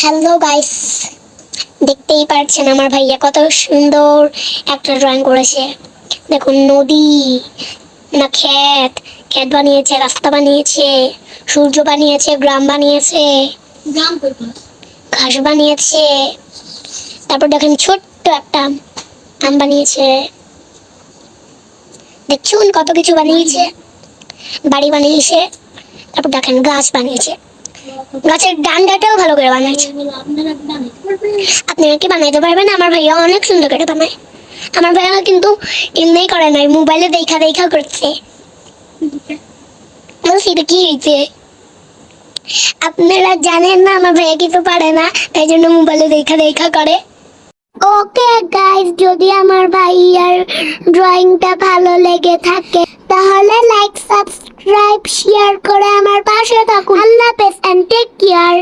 Hello guys, দেখতেই পাচ্ছেন আমার ভাইয়া কত সুন্দর একটা ড্রয়িং করেছে। দেখুন, নদী না ক্ষেত, ক্ষেত বানিয়েছে, রাস্তা বানিয়েছে, সূর্য বানিয়েছে, গ্রাম বানিয়েছে, গ্রাম করবো। ঘাস বানিয়েছে। তারপর দেখেন ছোট্ট একটা আম বানিয়েছে। দেখুন কত কিছু বানিয়েছে, বাড়ি বানিয়েছে। তারপর দেখেন গাছ বানিয়েছে, গাছের ডান্ডাটাও ভালো করে বানিয়েছে। আপনারা কি বানাইতে পারবেন? আমার ভাইয়া অনেক সুন্দর করে বানায়। আমার ভাইয়া কিন্তু এমনিই করে নাই, মোবাইলে দেখা দেখা করছে। বলছি এটা কি হয়েছে? আপনারা জানেন না আমার ভাইয়া কিছু পারে না, তাই জন্য মোবাইলে দেখা দেখা করে। ওকে গাইস, যদি আমার ভাইয়ার ড্রয়িংটা ভালো লেগে থাকে তাহলে লাইক, সাবস্ক্রাইব, শেয়ার করে আমার পাশে থাকুন। আল্লাহ হাফেজ এন্ড টেক কেয়ার।